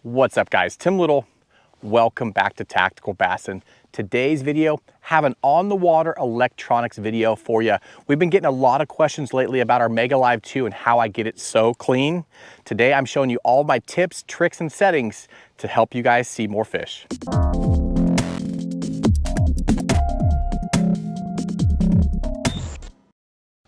What's up guys, Tim Little. Welcome back to Tactical Bassin. Today's video, have an on the water electronics video for you. We've been getting a lot of questions lately about our Mega Live 2 and how I get it so clean. Today I'm showing you all my tips, tricks, and settings to help you guys see more fish.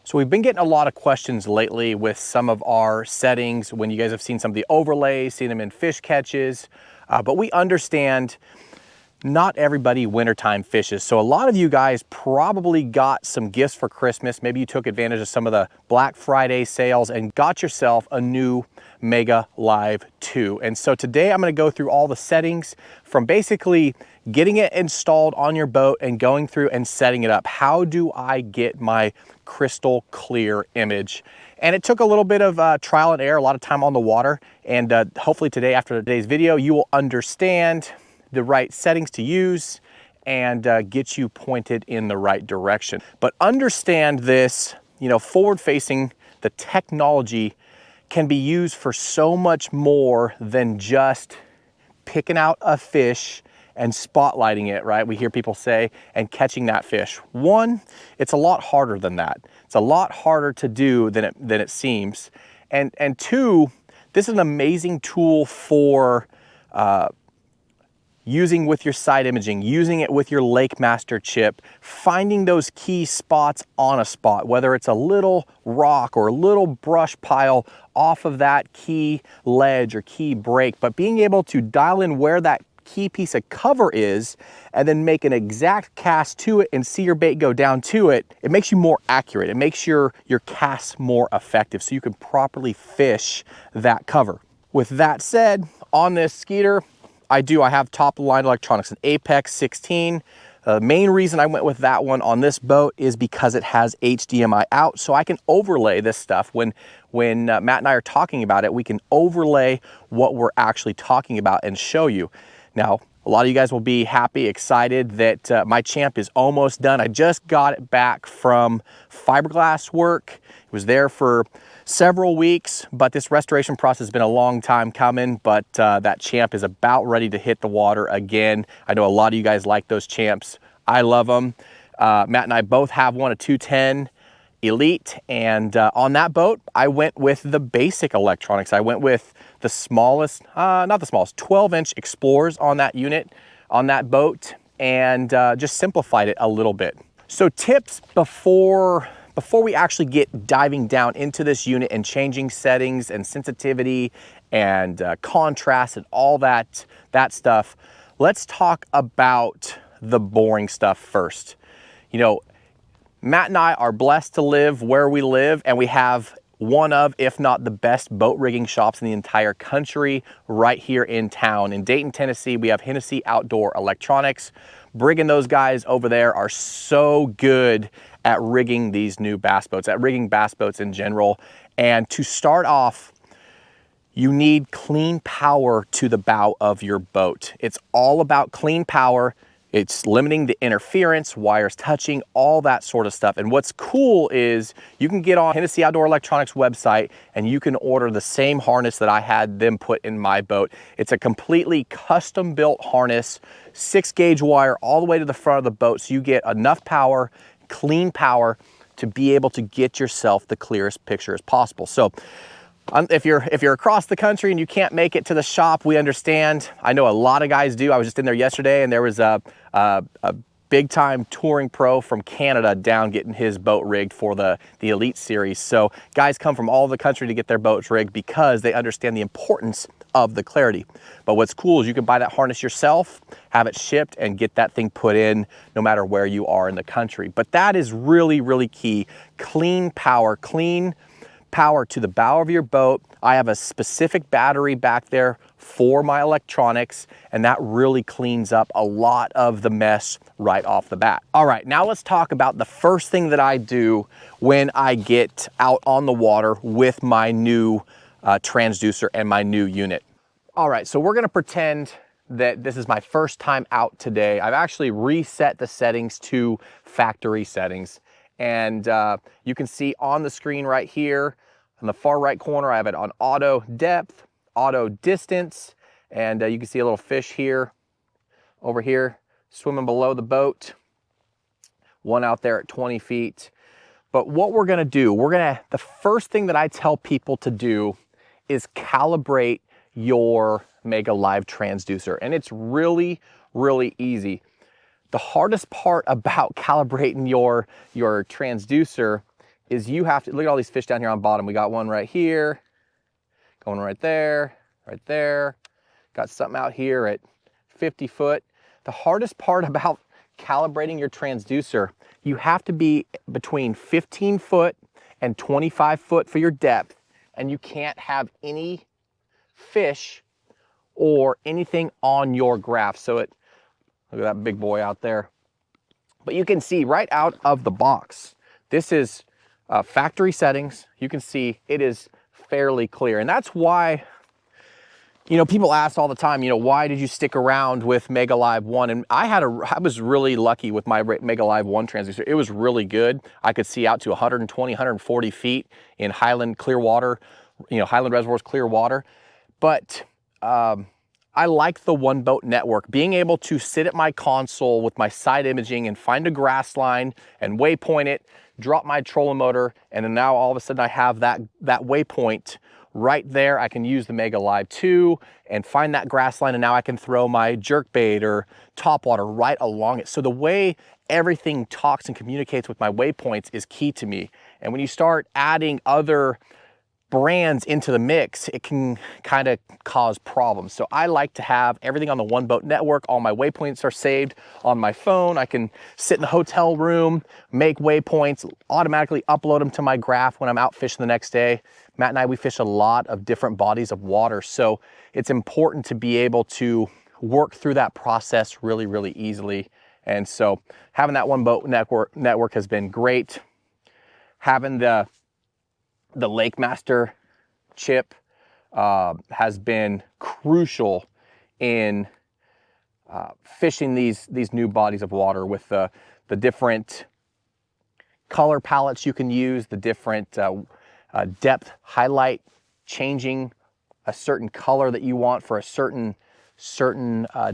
So we've been getting a lot of questions lately with some of our settings when you guys have seen some of the overlays, seen them in fish catches, but we understand not everybody wintertime fishes. So a lot of you guys probably got some gifts for Christmas. Maybe you took advantage of some of the Black Friday sales and got yourself a new Mega Live 2. And so today I'm gonna go through all the settings from basically getting it installed on your boat and going through and setting it up. How do I get my crystal clear image? And it took a little bit of trial and error, a lot of time on the water. And hopefully today, after today's video, you will understand the right settings to use and get you pointed in the right direction. But understand this, you know, forward facing, the technology can be used for so much more than just picking out a fish and spotlighting it, right? We hear people say, and catching that fish. One, it's a lot harder than that. It's a lot harder to do than it seems. And two, this is an amazing tool for using with your side imaging, using it with your Lake Master chip, finding those key spots on a spot, whether it's a little rock or a little brush pile off of that key ledge or key break, but being able to dial in where that key piece of cover is and then make an exact cast to it and see your bait go down to it, it makes you more accurate. It makes your casts more effective so you can properly fish that cover. With that said, on this Skeeter, I have top of the line electronics, an Apex 16. The main reason I went with that one on this boat is because it has HDMI out, so I can overlay this stuff. When Matt and I are talking about it, we can overlay what we're actually talking about and show you. Now, a lot of you guys will be happy, excited that my Champ is almost done. I just got it back from fiberglass work. It was there for several weeks, but this restoration process has been a long time coming, but that Champ is about ready to hit the water again. I know a lot of you guys like those Champs. I love them. Matt and I both have one, a 210 Elite, and on that boat, I went with the basic electronics. I went with the smallest, not the smallest, 12-inch Xplores on that unit, on that boat, and just simplified it a little bit. So tips before we actually get diving down into this unit and changing settings and sensitivity and contrast and all that stuff, let's talk about the boring stuff first. You know, Matt and I are blessed to live where we live, and we have one of, if not the best boat rigging shops in the entire country right here in town. In Dayton, Tennessee, we have Hennessy Outdoor Electronics. Brig and those guys over there are so good at rigging these new bass boats, at rigging bass boats in general. And to start off, you need clean power to the bow of your boat. It's all about clean power. It's limiting the interference, wires touching, all that sort of stuff. And what's cool is you can get on Hennessy Outdoor Electronics website and you can order the same harness that I had them put in my boat. It's a completely custom built harness, 6-gauge wire all the way to the front of the boat, so you get enough power, clean power, to be able to get yourself the clearest picture as possible. So if you're across the country and you can't make it to the shop, we understand. I know a lot of guys do. I was just in there yesterday and there was a big time touring pro from Canada down getting his boat rigged for the Elite Series. So guys come from all over the country to get their boats rigged because they understand the importance of the clarity. But what's cool is you can buy that harness yourself, have it shipped, and get that thing put in no matter where you are in the country. But that is really, really key. Clean power to the bow of your boat. I have a specific battery back there for my electronics, and that really cleans up a lot of the mess right off the bat. All right, now let's talk about the first thing that I do when I get out on the water with my new transducer and my new unit. All right, so we're gonna pretend that this is my first time out today. I've actually reset the settings to factory settings. And you can see on the screen right here, in the far right corner, I have it on auto depth, auto distance, And you can see a little fish here, over here, swimming below the boat. One out there at 20 feet. But what we're gonna do, the first thing that I tell people to do is calibrate your Mega Live transducer. And it's really, really easy. The hardest part about calibrating your transducer is you have to, look at all these fish down here on bottom. We got one right here, going right there, right there. Got something out here at 50 foot. The hardest part about calibrating your transducer, you have to be between 15 foot and 25 foot for your depth, and you can't have any fish or anything on your graph. So look at that big boy out there. But you can see right out of the box, this is factory settings. You can see it is fairly clear. And that's why, you know, people ask all the time, you know, why did you stick around with Mega Live 1? And I was really lucky with my Mega Live 1 transducer. It was really good. I could see out to 120, 140 feet in Highland clear water, you know, Highland Reservoir's clear water. But I like the one boat network. Being able to sit at my console with my side imaging and find a grass line and waypoint it, drop my trolling motor, and then now all of a sudden I have that waypoint right there. I can use the Mega Live 2 and find that grass line, and now I can throw my jerkbait or topwater right along it. So the way everything talks and communicates with my waypoints is key to me. And when you start adding other brands into the mix, it can kind of cause problems. So I like to have everything on the one boat network. All my waypoints are saved on my phone. I can sit in the hotel room, make waypoints, automatically upload them to my graph when I'm out fishing the next day. Matt and I, we fish a lot of different bodies of water. So it's important to be able to work through that process really, really easily. And so having that one boat network has been great. Having the LakeMaster chip has been crucial in fishing these new bodies of water with the different color palettes you can use, the different depth highlight, changing a certain color that you want for a certain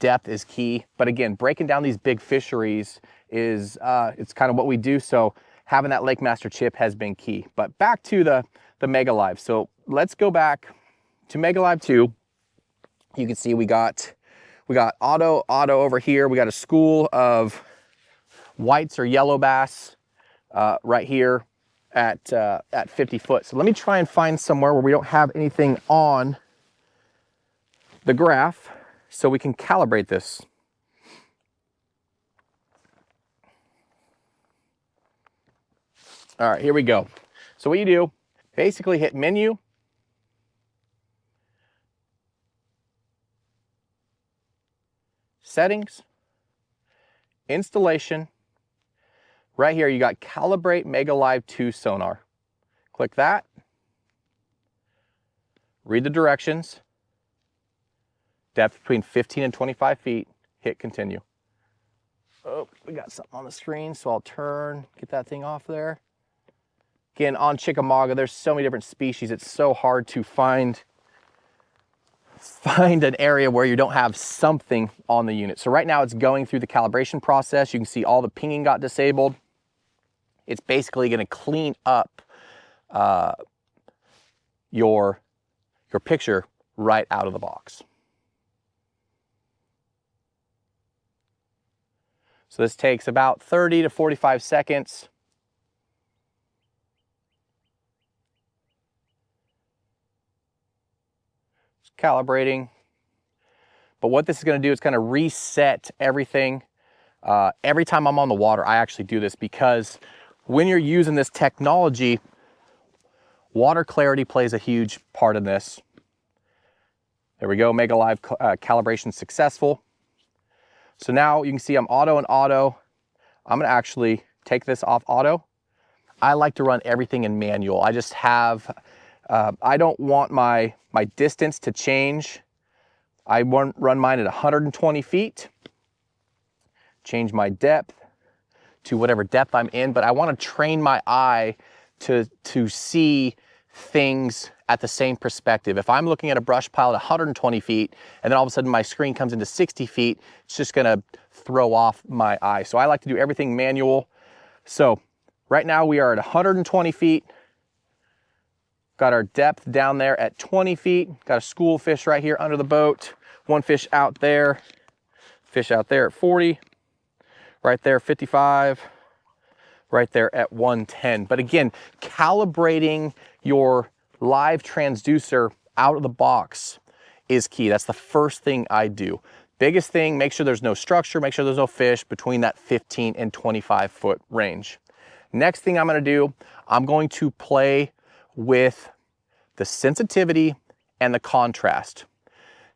depth is key. But again, breaking down these big fisheries is it's kind of what we do. So having that LakeMaster chip has been key. But back to the Mega Live. So let's go back to Mega Live 2. You can see we got auto over here. We got a school of whites or yellow bass right here at 50 foot. So let me try and find somewhere where we don't have anything on the graph so we can calibrate this. All right, here we go. So what you do, basically hit menu, settings, installation. Right here, you got Calibrate Mega Live 2 Sonar. Click that. Read the directions. Depth between 15 and 25 feet. Hit continue. Oh, we got something on the screen, so I'll get that thing off there. Again, on Chickamauga, there's so many different species. It's so hard to find an area where you don't have something on the unit. So right now it's going through the calibration process. You can see all the pinging got disabled. It's basically going to clean up your picture right out of the box. So this takes about 30 to 45 seconds. It's calibrating. But what this is going to do is kind of reset everything. Every time I'm on the water, I actually do this because when you're using this technology, water clarity plays a huge part in this. There we go, Mega Live calibration successful. So now you can see I'm auto and auto. I'm gonna actually take this off auto. I like to run everything in manual. I just have, I don't want my distance to change. I run mine at 120 feet. Change my depth to whatever depth I'm in, but I want to train my eye to see things at the same perspective. If I'm looking at a brush pile at 120 feet, and then all of a sudden my screen comes into 60 feet, it's just gonna throw off my eye. So I like to do everything manual. So right now we are at 120 feet. Got our depth down there at 20 feet. Got a school of fish right here under the boat. One fish out there. Fish out there at 40. Right there, 55. Right there at 110. But again, calibrating your live transducer out of the box is key. That's the first thing I do. Biggest thing, make sure there's no structure, make sure there's no fish between that 15 and 25 foot range. Next thing I'm gonna do, I'm going to play with the sensitivity and the contrast.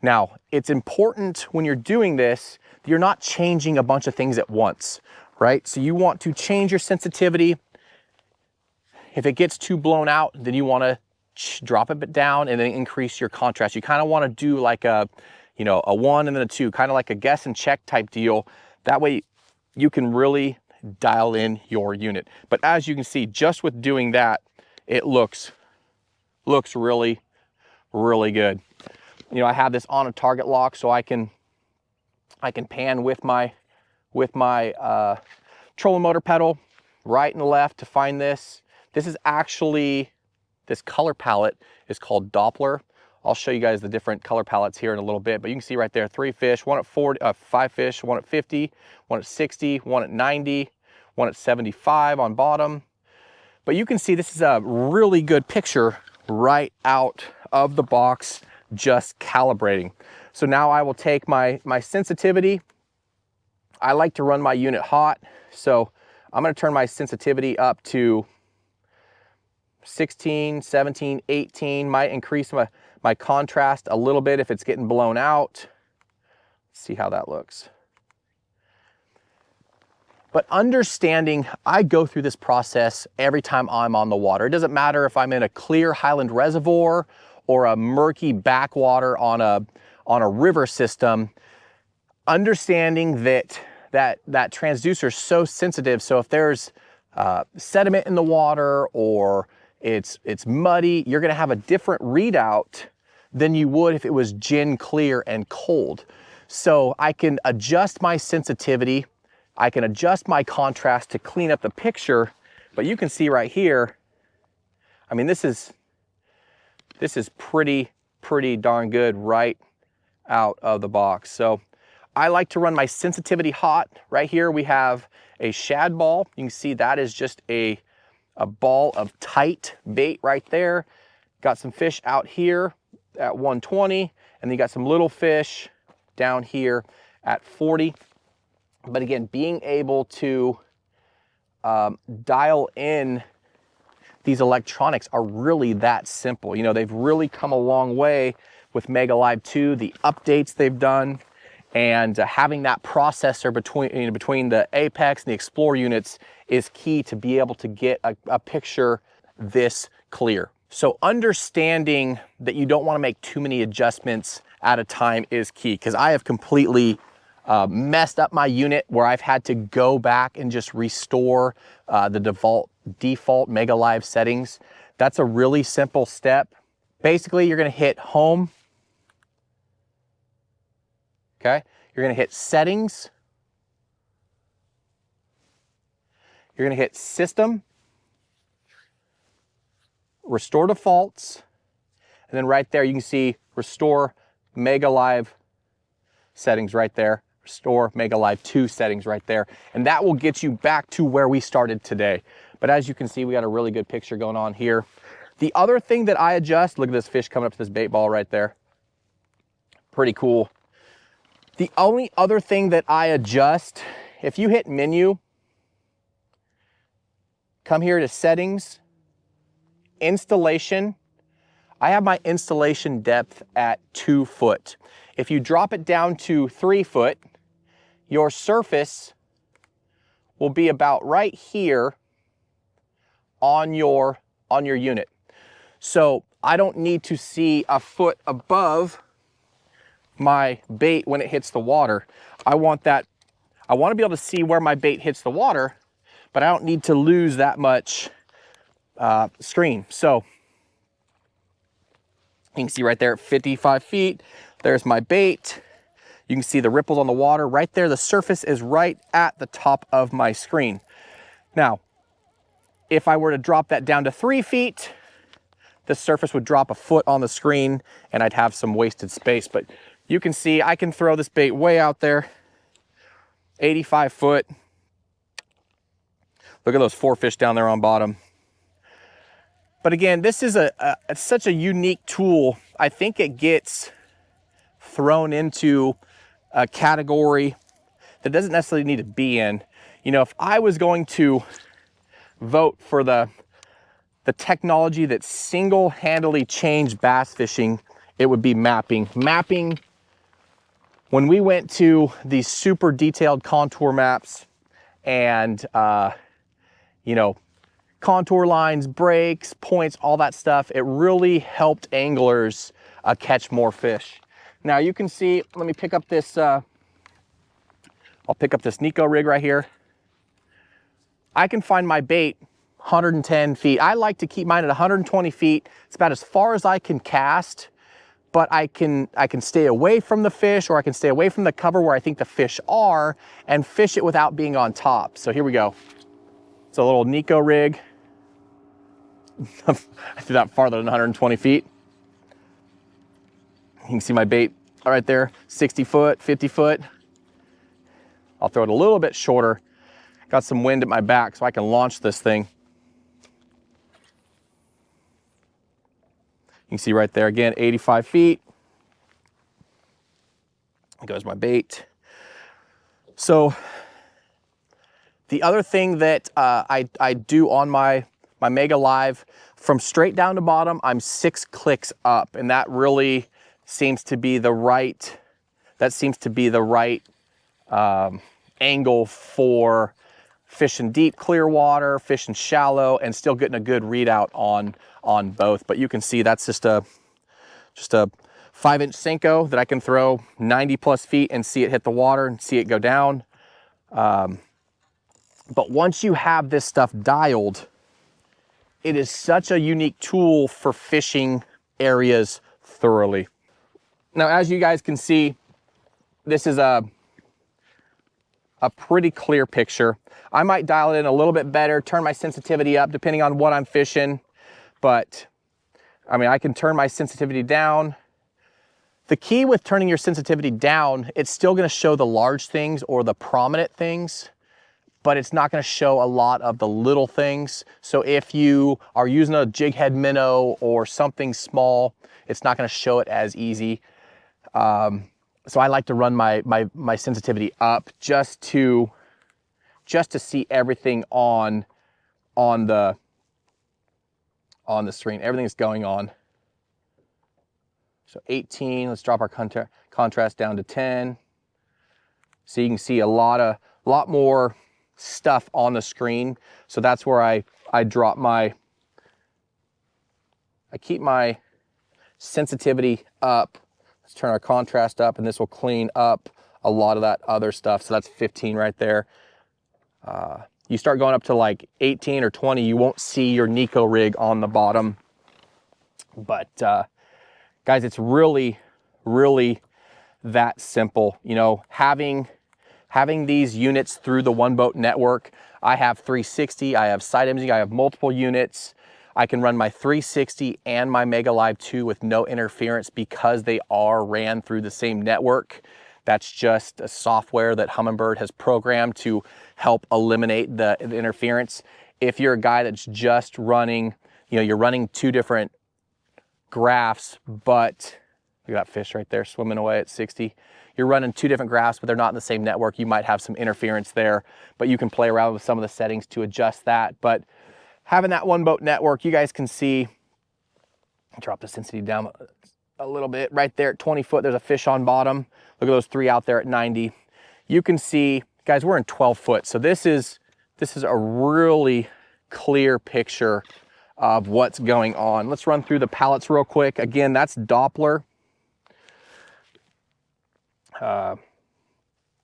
Now, it's important when you're doing this, that you're not changing a bunch of things at once, right? So you want to change your sensitivity. If it gets too blown out, then you wanna drop it down and then increase your contrast. You kinda wanna do like a 1 and then a 2, kind of like a guess and check type deal. That way you can really dial in your unit. But as you can see, just with doing that, it looks really, really good. You know, I have this on a target lock, so I can pan with my trolling motor pedal right and left to find this. This is actually, this color palette is called Doppler. I'll show you guys the different color palettes here in a little bit, but you can see right there, 3 fish, 1 at 40, 5 fish, 1 at 50, 1 at 60, 1 at 90, 1 at 75 on bottom. But you can see this is a really good picture right out of the box, just calibrating. So now I will take my sensitivity. I like to run my unit hot, so I'm gonna turn my sensitivity up to 16, 17, 18, might increase my contrast a little bit if it's getting blown out. Let's see how that looks. But understanding, I go through this process every time I'm on the water. It doesn't matter if I'm in a clear highland reservoir or a murky backwater on a river system. Understanding that transducer is so sensitive, so if there's sediment in the water or it's muddy, you're gonna have a different readout than you would if it was gin clear and cold. So I can adjust my sensitivity, I can adjust my contrast to clean up the picture, but you can see right here, I mean, this is pretty darn good right out of the box. So I like to run my sensitivity hot. Right here we have a shad ball. You can see that is just a ball of tight bait right there. Got some fish out here at 120, and then you got some little fish down here at 40. But again, being able to dial in these electronics are really that simple. You know, they've really come a long way with Mega Live 2, the updates they've done, and having that processor between the Apex and the Xplore units is key to be able to get a picture this clear. So understanding that you don't want to make too many adjustments at a time is key, because I have completely messed up my unit where I've had to go back and just restore the default Mega Live settings. That's a really simple step. Basically, you're gonna hit home. Okay, you're gonna hit settings. You're gonna hit system, restore defaults, and then right there you can see restore Mega Live settings right there. Restore Mega Live 2 settings right there. And that will get you back to where we started today. But as you can see, we got a really good picture going on here. The other thing that I adjust, look at this fish coming up to this bait ball right there. Pretty cool. The only other thing that I adjust, if you hit menu, come here to settings, installation, I have my installation depth at 2 foot. If you drop it down to 3 foot, your surface will be about right here on your unit. So I don't need to see a foot above my bait when it hits the water. I want to be able to see where my bait hits the water, but I don't need to lose that much screen. So You can see right there at 55 feet, there's my bait. You can see the ripples on the water right there. The surface is right at the top of my screen. Now, if I were to drop that down to 3 feet, the surface would drop a foot on the screen and I'd have some wasted space. But you can see I can throw this bait way out there, 85 foot. Look at those 4 fish down there on bottom. But again, this is it's such a unique tool. I think it gets thrown into a category that doesn't necessarily need to be in. You know, if I was going to vote for the technology that single-handedly changed bass fishing, it would be mapping. Mapping, when we went to these super detailed contour maps and, you know, contour lines, breaks, points, all that stuff, it really helped anglers catch more fish. Now you can see, let me pick up this, I'll pick up this Nico rig right here. I can find my bait 110 feet. I like to keep mine at 120 feet. It's about as far as I can cast, but I can stay away from the fish, or I can stay away from the cover where I think the fish are and fish it without being on top. So here we go. It's a little Nico rig. I threw that farther than 120 feet. You can see my bait right there, 60 foot, 50 foot. I'll throw it a little bit shorter. Got some wind at my back so I can launch this thing. You can see right there, again, 85 feet. There goes my bait. So the other thing that I do on my Mega Live, from straight down to bottom, I'm 6 clicks up, and that really seems to be the right, angle for fishing deep, clear water, fishing shallow, and still getting a good readout on both. But you can see that's just a 5-inch Senko that I can throw 90 plus feet and see it hit the water and see it go down. But once you have this stuff dialed, it is such a unique tool for fishing areas thoroughly. Now, as you guys can see, this is a pretty clear picture. I might dial it in a little bit better, turn my sensitivity up depending on what I'm fishing. But I mean, I can turn my sensitivity down. The key with turning your sensitivity down, it's still gonna show the large things or the prominent things, but it's not gonna show a lot of the little things. So if you are using a jig head minnow or something small, it's not gonna show it as easy. So I like to run my sensitivity up just to see everything on the screen, everything that's going on. So 18, let's drop our contrast down to 10. So you can see a lot more stuff on the screen. So that's where I keep my sensitivity up. Let's turn our contrast up, and this will clean up a lot of that other stuff. So that's 15 right there. You start going up to like 18 or 20, you won't see your Nico rig on the bottom. But guys, it's really, really that simple. You know, having these units through the One Boat Network. I have 360, I have side imaging, I have multiple units. I can run my 360 and my Mega Live 2 with no interference because they are ran through the same network. That's just a software that Humminbird has programmed to help eliminate the interference. If you're a guy that's just running, you know, you're running 2 different graphs, but you got fish right there swimming away at 60. You're running 2 different graphs, but they're not in the same network. You might have some interference there, but you can play around with some of the settings to adjust that. But having that One Boat Network, you guys can see, drop the sensitivity down a little bit. Right there at 20 foot, there's a fish on bottom. Look at those 3 out there at 90. You can see, guys, we're in 12 foot. So this is a really clear picture of what's going on. Let's run through the palettes real quick. Again, that's Doppler.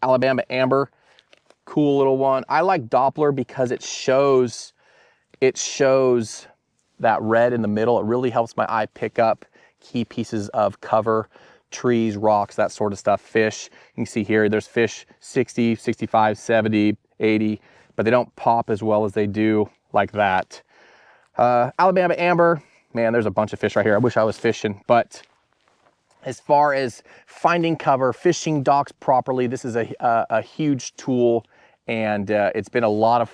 Alabama Amber, cool little one. I like Doppler because it shows that red in the middle. It really helps my eye pick up key pieces of cover, trees, rocks, that sort of stuff, fish. You can see here, there's fish 60, 65, 70, 80, but they don't pop as well as they do like that. Alabama amber, man, there's a bunch of fish right here. I wish I was fishing, but as far as finding cover, fishing docks properly, this is a huge tool, and it's been a lot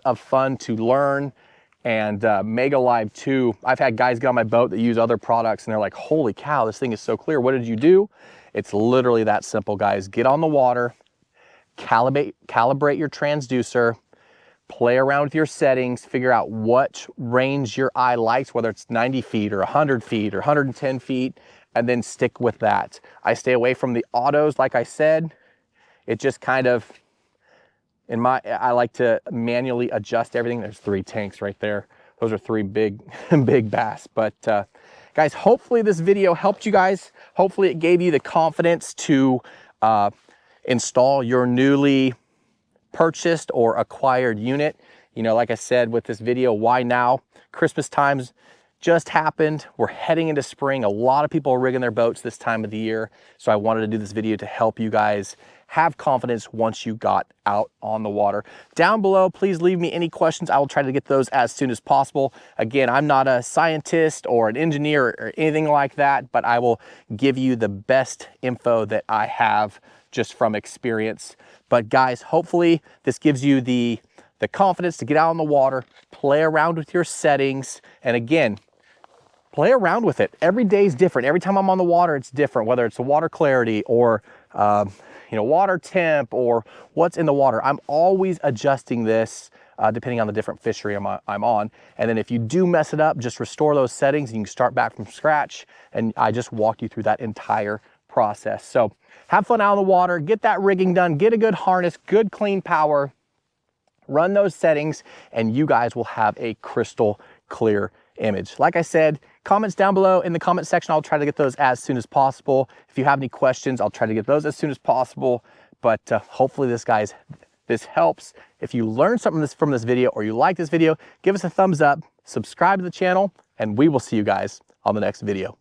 of fun to learn. And Mega Live 2, I've had guys get on my boat that use other products and they're like, holy cow, this thing is so clear. What did you do? It's literally that simple, guys. Get on the water, calibrate your transducer, play around with your settings, figure out what range your eye likes, whether it's 90 feet or 100 feet or 110 feet, and then stick with that. I stay away from the autos, like I said. It just kind of, I like to manually adjust everything. There's 3 tanks right there. Those are 3 big, big bass. But guys, hopefully this video helped you guys. Hopefully it gave you the confidence to install your newly purchased or acquired unit. You know, like I said with this video, why now? Christmas times just happened. We're heading into spring. A lot of people are rigging their boats this time of the year. So I wanted to do this video to help you guys have confidence once you got out on the water. Down below, please leave me any questions. I will try to get those as soon as possible. Again, I'm not a scientist or an engineer or anything like that, but I will give you the best info that I have just from experience. But guys, hopefully this gives you the confidence to get out on the water, play around with your settings, and again, play around with it. Every day is different. Every time I'm on the water, it's different, whether it's the water clarity or you know, water temp or what's in the water. I'm always adjusting this depending on the different fishery I'm on. And then if you do mess it up, just restore those settings and you can start back from scratch. And I just walked you through that entire process. So have fun out on the water, get that rigging done, get a good harness, good clean power, run those settings, and you guys will have a crystal clear image. Like I said, comments down below in the comment section. I'll try to get those as soon as possible. If you have any questions, I'll try to get those as soon as possible. But hopefully this helps. If you learned something from this video or you like this video, give us a thumbs up, subscribe to the channel, and we will see you guys on the next video.